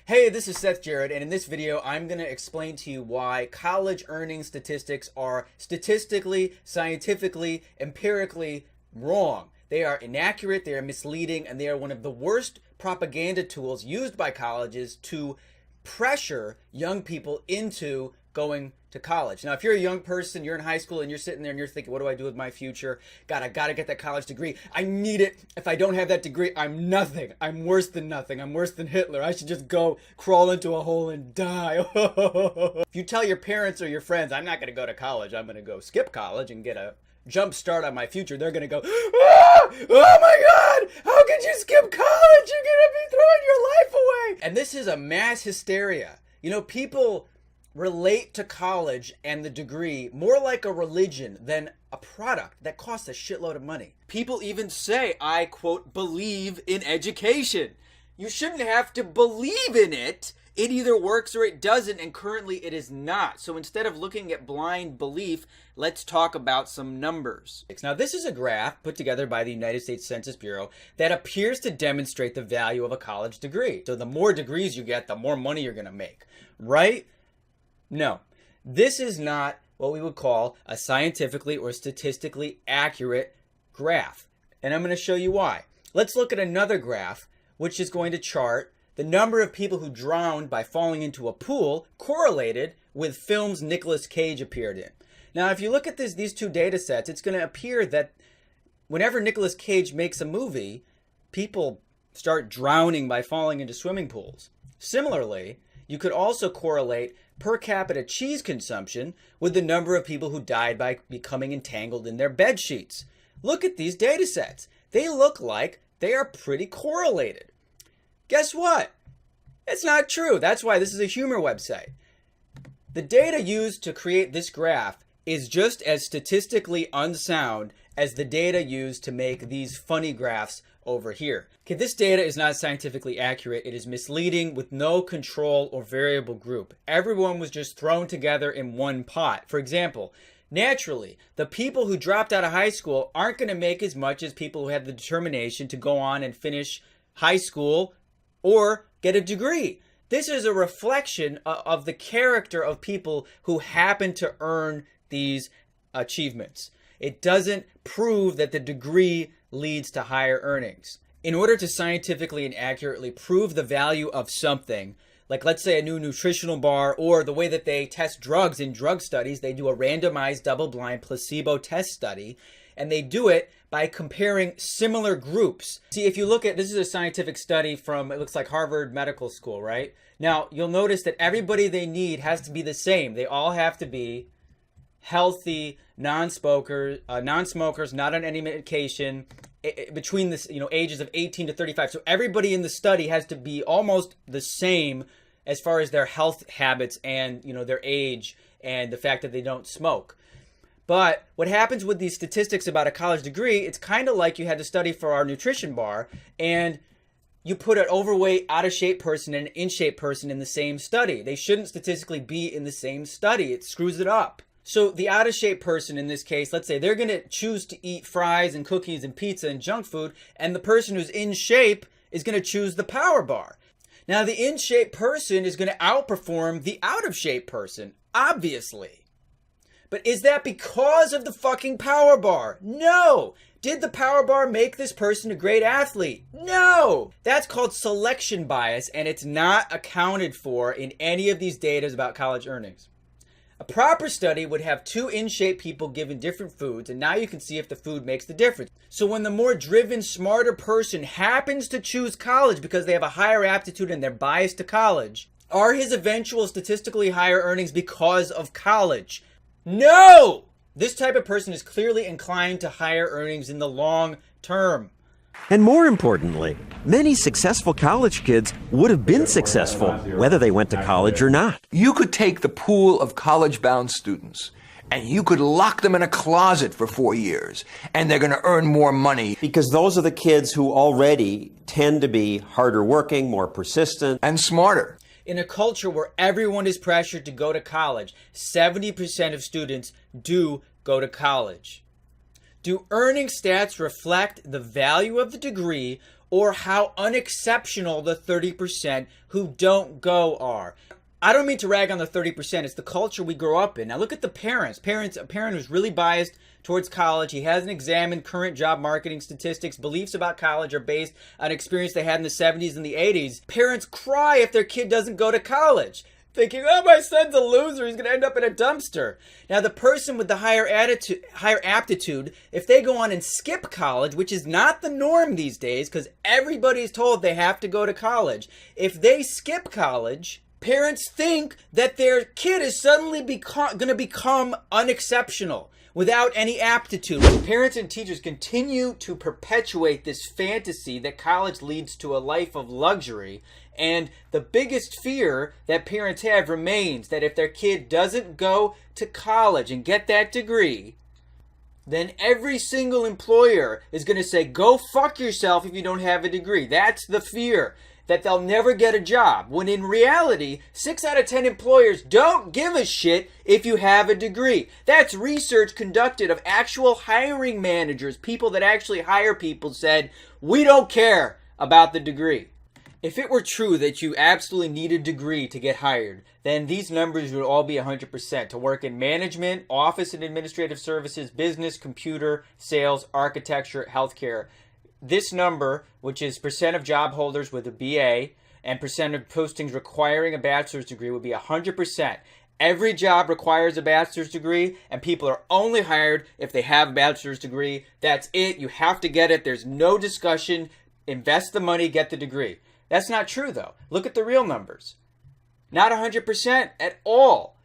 Hey, this is Seth Jarrett, and in this video, I'm going to explain to you why college earning statistics are statistically, scientifically, empirically wrong. They are inaccurate, they are misleading, and they are one of the worst propaganda tools used by colleges to pressure young people into going to college. Now, if you're a young person, you're in high school, and you're sitting there and you're thinking, what do I do with my future? God, I gotta get that college degree. I need it. If I don't have that degree, I'm nothing. I'm worse than nothing. I'm worse than Hitler. I should just go crawl into a hole and die. If you tell your parents or your friends, I'm not gonna go to college, I'm gonna go skip college and get a jump start on my future, they're gonna go, oh my God, how could you skip college? You're gonna be throwing your life away. And this is a mass hysteria. You know, people relate to college and the degree more like a religion than a product that costs a shitload of money. People even say, I quote, believe in education. You shouldn't have to believe in it. It either works or it doesn't, and currently it is not. So instead of looking at blind belief, let's talk about some numbers. Now, this is a graph put together by the United States Census Bureau that appears to demonstrate the value of a college degree. So the more degrees you get, the more money you're going to make, right? No, this is not what we would call a scientifically or statistically accurate graph. And I'm going to show you why. Let's look at another graph, which is going to chart the number of people who drowned by falling into a pool correlated with films Nicolas Cage appeared in. Now, if you look at these two data sets, it's going to appear that whenever Nicolas Cage makes a movie, people start drowning by falling into swimming pools. Similarly, you could also correlate per capita cheese consumption with the number of people who died by becoming entangled in their bed sheets. Look at these data sets. They look like they are pretty correlated. Guess what? It's not true. That's why this is a humor website. The data used to create this graph is just as statistically unsound as the data used to make these funny graphs over here. Okay, this data is not scientifically accurate. It is misleading with no control or variable group. Everyone was just thrown together in one pot. For example, naturally, the people who dropped out of high school aren't going to make as much as people who have the determination to go on and finish high school or get a degree. This is a reflection of the character of people who happen to earn these achievements. It doesn't prove that the degree leads to higher earnings. In order to scientifically and accurately prove the value of something, like let's say a new nutritional bar or the way that they test drugs in drug studies, they do a randomized double-blind placebo test study, and they do it by comparing similar groups. See, if you look at, this is a scientific study from, it looks like Harvard Medical School, right? Now, you'll notice that everybody they need has to be the same. They all have to be healthy, non-smokers, not on any medication, between the ages of 18 to 35. So everybody in the study has to be almost the same as far as their health habits and their age and the fact that they don't smoke. But what happens with these statistics about a college degree, it's kind of like you had to study for our nutrition bar and you put an overweight, out of shape person and an in shape person in the same study. They shouldn't statistically be in the same study. It screws it up. So the out of shape person in this case, let's say they're going to choose to eat fries and cookies and pizza and junk food, and the person who's in shape is going to choose the power bar. Now the in shape person is going to outperform the out of shape person, obviously. But is that because of the fucking power bar? No! Did the power bar make this person a great athlete? No! That's called selection bias, and it's not accounted for in any of these data about college earnings. A proper study would have two in-shape people given different foods, and now you can see if the food makes the difference. So when the more driven, smarter person happens to choose college because they have a higher aptitude and they're biased to college, are his eventual statistically higher earnings because of college? No! This type of person is clearly inclined to higher earnings in the long term. And more importantly, many successful college kids would have been successful whether they went to college or not. You could take the pool of college-bound students and you could lock them in a closet for 4 years and they're going to earn more money. Because those are the kids who already tend to be harder working, more persistent, and smarter. In a culture where everyone is pressured to go to college, 70% of students do go to college. Do earning stats reflect the value of the degree, or how unexceptional the 30% who don't go are. I don't mean to rag on the 30%. It's the culture we grow up in. Now look at the parents. A parent who's really biased towards college. He hasn't examined current job marketing statistics. Beliefs about college are based on experience they had in the 70s and the 80s. Parents cry if their kid doesn't go to college, thinking, oh, my son's a loser, he's going to end up in a dumpster. Now, the person with the higher aptitude, if they go on and skip college, which is not the norm these days, because everybody's told they have to go to college. If they skip college, parents think that their kid is suddenly going to become unexceptional without any aptitude. Parents and teachers continue to perpetuate this fantasy that college leads to a life of luxury. And the biggest fear that parents have remains that if their kid doesn't go to college and get that degree, then every single employer is going to say, go fuck yourself if you don't have a degree. That's the fear, that they'll never get a job. When in reality, 6 out of 10 employers don't give a shit if you have a degree. That's research conducted of actual hiring managers, people that actually hire people, said, we don't care about the degree. If it were true that you absolutely need a degree to get hired, then these numbers would all be 100%. To work in management, office and administrative services, business, computer, sales, architecture, healthcare. This number, which is percent of job holders with a BA and percent of postings requiring a bachelor's degree, would be 100%. Every job requires a bachelor's degree, and people are only hired if they have a bachelor's degree. That's it. You have to get it. There's no discussion. Invest the money, get the degree. That's not true, though. Look at the real numbers. Not 100% at all.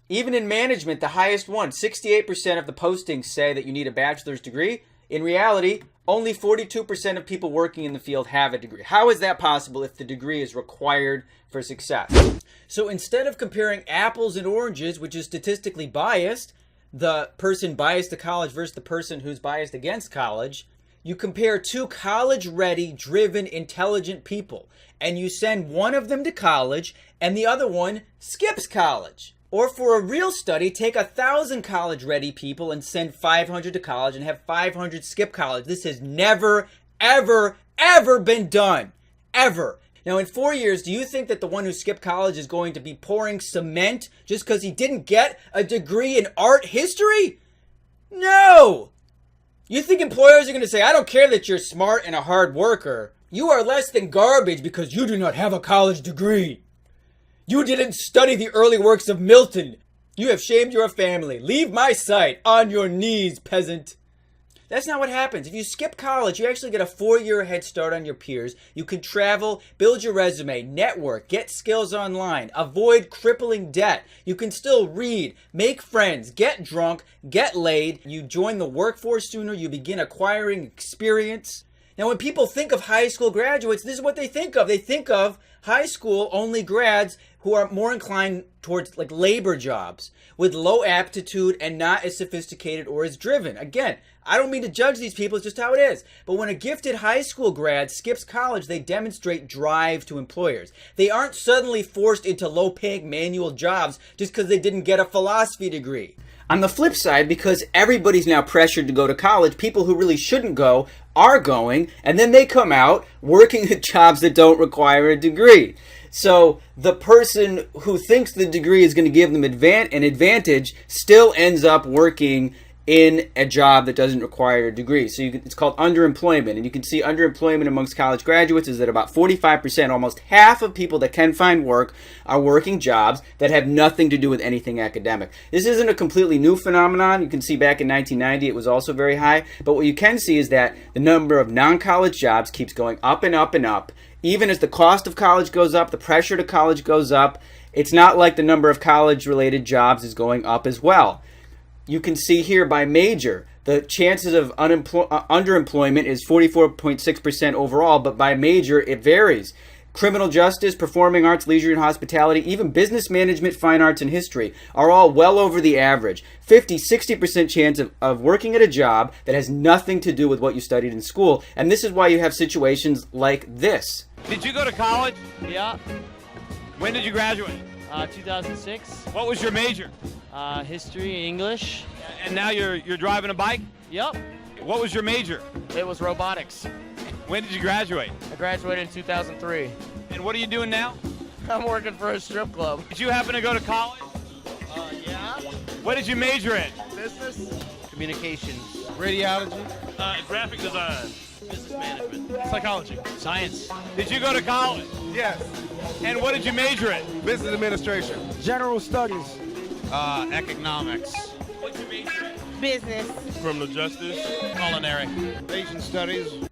Even in management, the highest one, 68% of the postings say that you need a bachelor's degree. In reality, only 42% of people working in the field have a degree. How is that possible if the degree is required for success? So instead of comparing apples and oranges, which is statistically biased, the person biased to college versus the person who's biased against college, you compare two college-ready, driven, intelligent people, and you send one of them to college, and the other one skips college. Or for a real study, take 1,000 college-ready people and send 500 to college and have 500 skip college. This has never, ever, ever been done. Ever. Now, in 4 years, do you think that the one who skipped college is going to be pouring cement just because he didn't get a degree in art history? No! You think employers are going to say, I don't care that you're smart and a hard worker. You are less than garbage because you do not have a college degree. You didn't study the early works of Milton. You have shamed your family. Leave my sight on your knees, peasant. That's not what happens. If you skip college, you actually get a 4-year head start on your peers. You can travel, build your resume, network, get skills online, avoid crippling debt. You can still read, make friends, get drunk, get laid. You join the workforce sooner. You begin acquiring experience. Now, when people think of high school graduates, this is what they think of. They think of high school only grads who are more inclined towards like labor jobs with low aptitude and not as sophisticated or as driven. Again, I don't mean to judge these people, it's just how it is. But when a gifted high school grad skips college, they demonstrate drive to employers. They aren't suddenly forced into low-paying manual jobs just because they didn't get a philosophy degree. On the flip side, because everybody's now pressured to go to college, people who really shouldn't go are going, and then they come out working at jobs that don't require a degree. So the person who thinks the degree is going to give them an advantage still ends up working in a job that doesn't require a degree. So it's called underemployment. And you can see underemployment amongst college graduates is at about 45%. Almost half of people that can find work are working jobs that have nothing to do with anything academic. This isn't a completely new phenomenon. You can see back in 1990 it was also very high. But what you can see is that the number of non-college jobs keeps going up and up and up. Even as the cost of college goes up, the pressure to college goes up. It's not like the number of college-related jobs is going up as well. You can see here by major, the chances of underemployment is 44.6% overall, but by major, it varies. Criminal justice, performing arts, leisure and hospitality, even business management, fine arts, and history are all well over the average. 50-60% chance of working at a job that has nothing to do with what you studied in school. And this is why you have situations like this. Did you go to college? Yeah, When did you graduate? 2006. What was your major? History, English. And now you're driving a bike? Yep, What was your major? it was robotics. When did you graduate? I graduated in 2003. And what are you doing now? I'm working for a strip club. Did you happen to go to college? Yeah. What did you major in? Business. Communications. Radiology. Graphic design. Business management. Psychology. Science. Did you go to college? Yes. And what did you major in? Business administration. General studies. Economics. What did you major in? Business. Criminal justice. Culinary. Asian studies.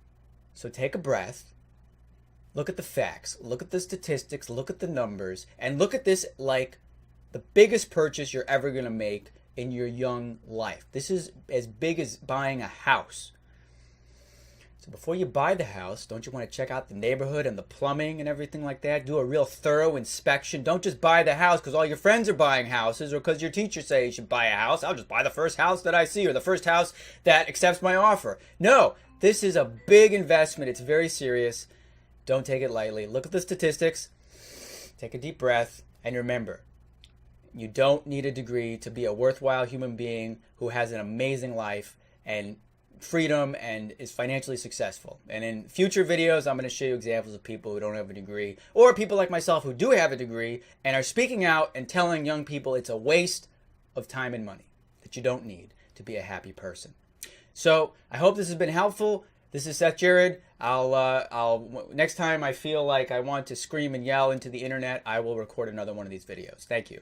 So take a breath, look at the facts, look at the statistics, look at the numbers, and look at this like the biggest purchase you're ever going to make in your young life. This is as big as buying a house. So before you buy the house, don't you want to check out the neighborhood and the plumbing and everything like that? Do a real thorough inspection. Don't just buy the house because all your friends are buying houses or because your teacher say you should buy a house. I'll just buy the first house that I see or the first house that accepts my offer. No, this is a big investment. It's very serious. Don't take it lightly. Look at the statistics. Take a deep breath and remember, you don't need a degree to be a worthwhile human being who has an amazing life and freedom and is financially successful. And in future videos, I'm going to show you examples of people who don't have a degree or people like myself who do have a degree and are speaking out and telling young people it's a waste of time and money that you don't need to be a happy person. So I hope this has been helpful. This is Seth Jared. I'll next time I feel like I want to scream and yell into the internet, I will record another one of these videos. Thank you.